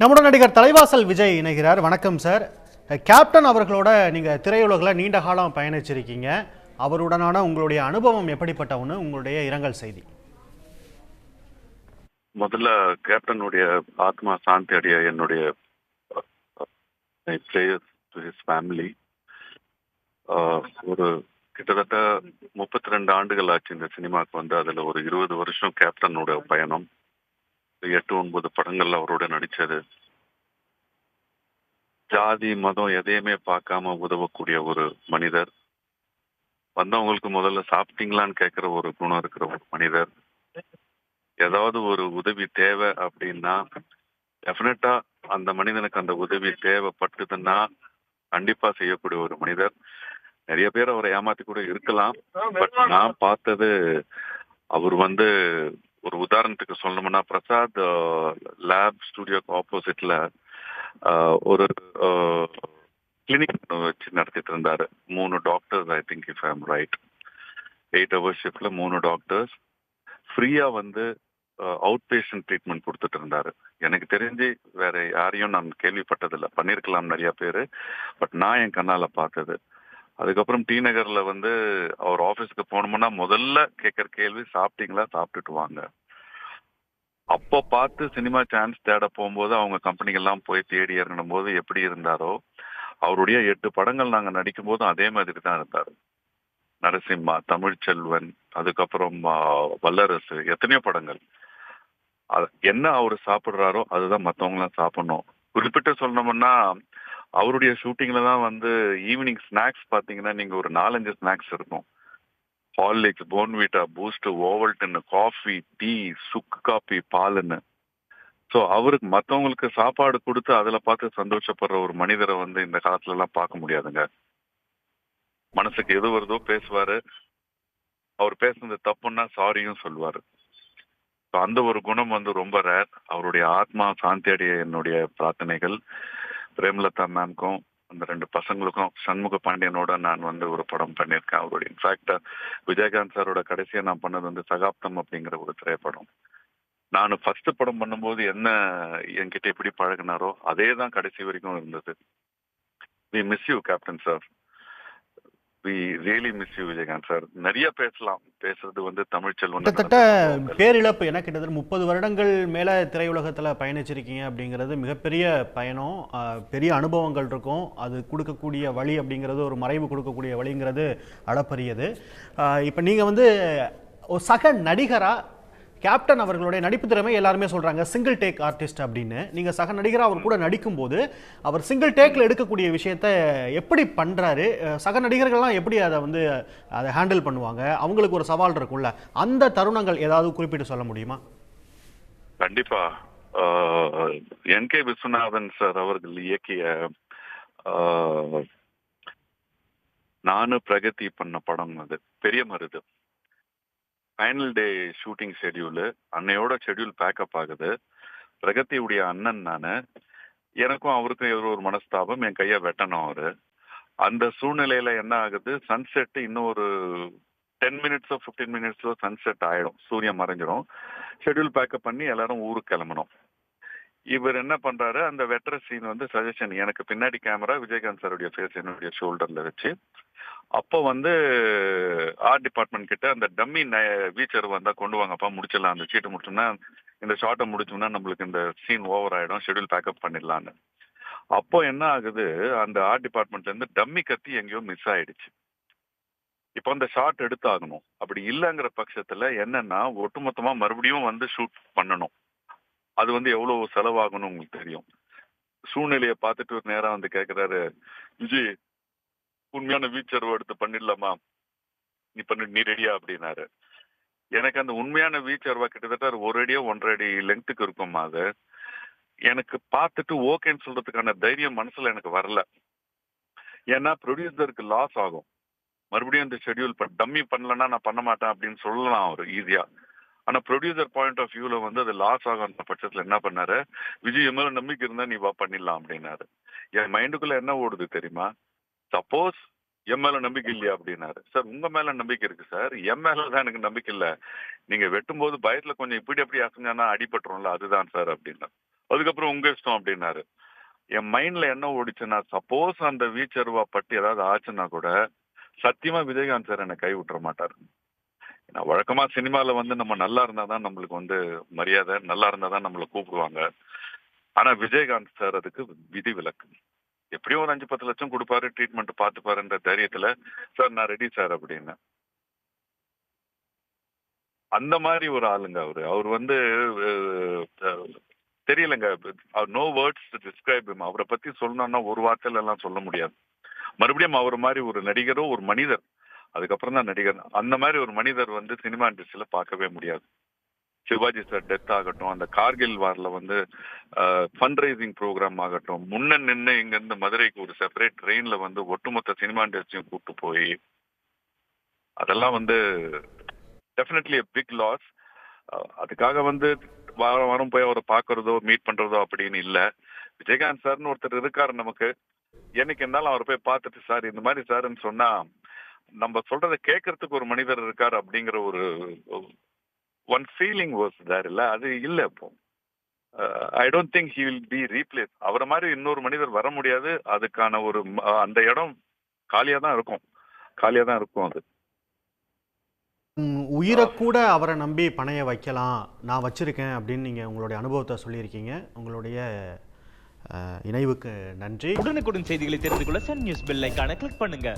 நம்முடன் நடிகர் தலைவாசல் விஜய் இணைகிறார். வணக்கம் சார். கேப்டன் அவர்களோட நீங்கள் திரையுலகில் நீண்ட காலம் பயணிச்சிருக்கீங்க. அவருடனான உங்களுடைய அனுபவம் எப்படிப்பட்ட ஒன்று? உங்களுடைய இரங்கல் செய்தி. முதல்ல கேப்டனுடைய ஆத்மா சாந்தி அடைய என்னுடைய ஃபேமிலி. ஒரு கிட்டத்தட்ட 32 ஆண்டுகள் ஆச்சு இந்த சினிமாவுக்கு வந்து. அதில் ஒரு 20 வருஷம் கேப்டனோட பயணம். 8-9 படங்கள்ல அவரோட நடிச்சது. ஜாதி மதம் எதையுமே பார்க்காம உதவக்கூடிய ஒரு மனிதர். வந்தவங்களுக்கு முதல்ல சாப்பிட்டீங்களான்னு கேட்கிற ஒரு குணம் இருக்கிற ஒரு மனிதர். ஏதாவது ஒரு உதவி தேவை அப்படின்னா டெஃபினட்டா அந்த மனிதனுக்கு அந்த உதவி தேவைப்பட்டதுன்னா கண்டிப்பா செய்யக்கூடிய ஒரு மனிதர். நிறைய பேர் அவரை ஏமாத்தி கூட இருக்கலாம். பட் நான் பார்த்தது அவர் வந்து ஒரு உதாரணத்துக்கு சொல்லணும்னா பிரசாத் லேப் ஸ்டுடியோக்கு ஆப்போசிட்ல ஒரு கிளினிக் வச்சு நடத்திட்டு இருந்தாரு. 3 doctors, I think if I am right, 8 hours ஷிஃப்ட்ல 3 doctors ஃப்ரீயா வந்து அவுட் பேஷண்ட் ட்ரீட்மெண்ட் கொடுத்துட்டு இருந்தாரு. எனக்கு தெரிஞ்சு வேற யாரையும் நான் கேள்விப்பட்டதில்லை. பண்ணியிருக்கலாம் நிறைய பேர், பட் நான் என் கண்ணால பார்த்தது. அதுக்கப்புறம் டி நகர்ல வந்து அவர் ஆபீஸ்க்கு போனோம்னா முதல்ல கேட்கற கேள்வி சாப்பிட்டீங்களா, சாப்பிட்டுட்டு வாங்க. அப்போ பார்த்து சினிமா சான்ஸ் தேட போகும்போது அவங்க கம்பெனிகள்லாம் போய் தேடி இறங்கணும் போது எப்படி இருந்தாரோ, அவருடைய 8 படங்கள் நாங்க நடிக்கும் போதும் அதே மாதிரி தான் இருந்தார். நரசிம்மா, தமிழ்ச்செல்வன், அதுக்கப்புறம் வல்லரசு, எத்தனையோ படங்கள். என்ன அவரு சாப்பிடுறாரோ அதுதான் மற்றவங்களாம் சாப்பிடணும். குறிப்பிட்டு சொல்லணும்னா அவருடைய ஷூட்டிங்ல தான் வந்து ஈவினிங் ஸ்நாக்ஸ் பார்த்தீங்கன்னா நீங்க ஒரு 4-5 ஸ்நாக்ஸ் இருக்கும். Horlicks, Bournvita, Boost, Ovaltine, coffee, tea, சுக்கு காபி, பாலுன்னு. ஸோ அவருக்கு மற்றவங்களுக்கு சாப்பாடு கொடுத்து அதில் பார்த்து சந்தோஷப்படுற ஒரு மனிதரை வந்து இந்த காலத்துல எல்லாம் பார்க்க முடியாதுங்க. மனசுக்கு எது வருதோ பேசுவாரு. அவர் பேசுனது தப்புன்னா சாரியும் சொல்லுவாரு. அந்த ஒரு குணம் வந்து ரொம்ப ரேர். அவருடைய ஆத்மா சாந்தி அடைய என்னுடைய பிரார்த்தனைகள். பிரேமலதா மேம்க்கும் அந்த 2 பசங்களுக்கும். சண்முக பாண்டியனோட நான் வந்து ஒரு படம் பண்ணியிருக்கேன். அவருடைய இன்ஃபேக்ட் விஜயகாந்த் சாரோட கடைசியா நான் பண்ணது வந்து சகாப்தம் அப்படிங்கிற ஒரு திரைப்படம். நான் ஃபர்ஸ்ட் படம் பண்ணும்போது என்ன என்கிட்ட எப்படி பழகினாரோ அதே தான் கடைசி வரைக்கும் இருந்தது. We miss you captain sir. We really miss you Vijayakanth sir. நிறைய பேசலாம். பேசுறது வந்து தமிழ்ச்செல்வன் கிட்டத்தட்ட பேரிழப்பு. எனக்கு கிட்டத்தட்ட 30 வருடங்கள் மேலே திரையுலகத்தில் பயணிச்சிருக்கீங்க அப்படிங்கிறது மிகப்பெரிய பயணம். பெரிய அனுபவங்கள் இருக்கும். அது கொடுக்கக்கூடிய வழி அப்படிங்கிறது, ஒரு மறைவு கொடுக்கக்கூடிய வழிங்கிறது அளப்பரியது. இப்போ நீங்கள் வந்து ஒரு சக நடிகராக கேப்டன் அவர்களுடைய நடிப்பு திறமை எல்லாருமே சொல்றாங்க சிங்கிள் டேக் ஆர்டிஸ்ட் அப்படின்னு. நீங்க சக நடிகரா அவர் கூட நடிக்கும்போது அவர் சிங்கிள் டேக்ல எடுக்கக்கூடிய விஷயத்த எப்படி பண்றாரு? சக நடிகர்கள்லாம் எப்படி அதை ஹேண்டில் பண்ணுவாங்க? அவங்களுக்கு ஒரு சவால் இருக்கும்ல, அந்த தருணங்கள் ஏதாவது குறிப்பிட்டு சொல்ல முடியுமா? கண்டிப்பா. என்.கே. விஸ்வநாதன் சார் அவர்கள் இயக்கிய நானு பிரகதி பண்ண படம் அது Periya Marudhu. Final day shooting schedule. அன்னையோட ஷெட்யூல் பேக்கப் ஆகுது. பிரகதியுடைய அண்ணன் நானு. எனக்கும் அவருக்கும் ஏதோ ஒரு மனஸ்தாபம். என் கையை வெட்டணும் அவரு. அந்த சூழ்நிலையில என்ன ஆகுது, சன்செட் இன்னும் ஒரு 10 மினிட்ஸோ 15 மினிட்ஸோ சன்செட் ஆயிடும். சூரியன் மறைஞ்சிடும். ஷெட்யூல் பேக்கப் பண்ணி எல்லாரும் ஊருக்கு கிளம்பணும். இவர் என்ன பண்றாரு, அந்த வெட்டர சீன் வந்து சஜஷன். எனக்கு பின்னாடி கேமரா, விஜயகாந்த் சாருடைய ஃபேஸ் என்னுடைய ஷோல்டர்ல வச்சு. அப்போ வந்து ஆர்ட் டிபார்ட்மெண்ட் கிட்ட அந்த டம்மி வீச்சர் வந்தா கொண்டு வாங்கப்பா, முடிச்சிடலாம். அந்த சீட்டை முடிச்சோம்னா, இந்த ஷார்ட்டை முடிச்சோம்னா நம்மளுக்கு இந்த சீன் ஓவர் ஆயிடும், ஷெட்யூல் பேக்கப் பண்ணிடலான்னு. அப்போ என்ன ஆகுது, அந்த ஆர்ட் டிபார்ட்மெண்ட்ல இருந்து டம்மி கத்தி எங்கேயோ மிஸ் ஆயிடுச்சு. இப்போ அந்த ஷார்ட் எடுத்தாகணும். அப்படி இல்லைங்கிற பட்சத்துல என்னன்னா, ஒட்டுமொத்தமா மறுபடியும் வந்து ஷூட் பண்ணணும். அது வந்து எவ்வளவு செலவாகணும் உங்களுக்கு தெரியும். சூழ்நிலையை பார்த்துட்டு ஒரு நேரம் வந்து கேட்கிறாரு, விஜய் உண்மையான வீச்சர் எடுத்து பண்ணிடலாமா, நீ ரெடியா அப்படின்னாரு. எனக்கு அந்த உண்மையான வீச்சர்வா கிட்டத்தட்ட 1 அடியோ 1.5 அடி லெங்க்த்துக்கு இருக்குமா. அது எனக்கு பார்த்துட்டு ஓகேன்னு சொல்றதுக்கான தைரியம் மனசுல எனக்கு வரல. ஏன்னா ப்ரொடியூசருக்கு லாஸ் ஆகும். மறுபடியும் இந்த ஷெட்யூல் டம்மி பண்ணலன்னா நான் பண்ண மாட்டேன் அப்படின்னு சொல்லலாம் அவரு ஈஸியா. ஆனா ப்ரொடியூசர் பாயிண்ட் ஆஃப் வியூல வந்து அது லாஸ் ஆகுன்ற பட்சத்துல என்ன பண்ணாரு, விஜய் மேல நம்பிக்கை இருந்தா நீ வா பண்ணிடலாம் அப்படின்னாரு. என் மைண்டுக்குள்ள என்ன ஓடுது தெரியுமா, சப்போஸ் என் மேல நம்பிக்கை இல்லையா அப்படின்னாரு. சார் உங்க மேல நம்பிக்கை இருக்கு சார், என் மேலதான் எனக்கு நம்பிக்கை இல்ல. நீங்க வெட்டும் போது பயத்துல கொஞ்சம் இப்படி அப்படி அசைஞ்சானா அடிபட்டுரும்ல, அதுதான் சார் அப்படின்னா. அதுக்கப்புறம் உங்க இஷ்டம் அப்படின்னாரு. என் மைண்ட்ல என்ன ஓடிச்சுன்னா, சப்போஸ் அந்த வீச்சருவா பட்டு ஏதாவது ஆச்சுன்னா கூட சத்தியமா விஜயகாந்த் சார் என்னை கை விட்டுற மாட்டாரு. நான் வழக்கமா சினிமால வந்து நம்ம நல்லா இருந்தாதான் நம்மளுக்கு வந்து மரியாதை, நல்லா இருந்தாதான் நம்மள கூப்பிடுவாங்க. ஆனா விஜயகாந்த் சார் அதுக்கு விதி விலக்கு. எப்படியும் ஒரு 5-10 லட்சம் கொடுப்பாரு, ட்ரீட்மெண்ட் பார்த்துப்பாருன்ற தைரியத்துல, சார் நான் ரெடி சார் அப்படின்னு. அந்த மாதிரி ஒரு ஆளுங்க அவரு. அவர் வந்து அஹ், தெரியலங்க. No words to describe him. அவரை பத்தி சொல்லணும்னா ஒரு வார்த்தையில எல்லாம் சொல்ல முடியாது. மறுபடியும் அவர் மாதிரி ஒரு நடிகரோ, ஒரு மனிதர், அதுக்கப்புறம் தான் நடிகர். அந்த மாதிரி ஒரு மனிதர் வந்து சினிமா இண்டஸ்ட்ரியில பார்க்கவே முடியாது. சிவாஜி சார் டெத் ஆகட்டும், அந்த கார்கில் வார்ல வந்து ஃபண்ட் ரைசிங் ப்ரோக்ராம் ஆகட்டும், முன்ன நின்று இங்க இருந்து மதுரைக்கு ஒரு செப்பரேட் ட்ரெயின்ல வந்து ஒட்டுமொத்த சினிமா இண்டஸ்ட்ரியும் கூட்டு போய், அதெல்லாம் வந்து டெஃபினெட்லி a பிக் லாஸ். அதுக்காக வந்து வாரம் வாரம் போய் அவரை பார்க்கறதோ மீட் பண்றதோ அப்படின்னு இல்ல. விஜயகாந்த் சார்னு ஒருத்தர் இருக்காரு நமக்கு. என்னைக்கு இருந்தாலும் அவரை போய் பார்த்துட்டு, சார் இந்த மாதிரி சார்ன்னு சொன்னா நம்ம சொல்றதை கேட்கறதுக்கு ஒரு மனிதர் இருக்காரு அப்படிங்கிற ஒரு ஒன் ஃபீலிங் வாஸ் தேர். இல்ல அது இல்ல இப்போ. I don't think he will be replace. அவரை மாதிரி இன்னொரு மனிதர் வர முடியாது. அதுக்கான ஒரு அந்த இடம் காலியா தான் இருக்கும். காலியா தான் இருக்கும் அது. உயிரை கூட அவரை நம்பி பணைய வைக்கலாம், நான் வச்சிருக்கேன் அப்படின்னு நீங்கள் உங்களுடைய அனுபவத்தை சொல்லியிருக்கீங்க. உங்களுடைய இணைவுக்கு நன்றி. உடனுக்குடன் செய்திகளை தெரிந்து கொள்ள சன் நியூஸ் பெல் ஐகானை கிளிக் பண்ணுங்க.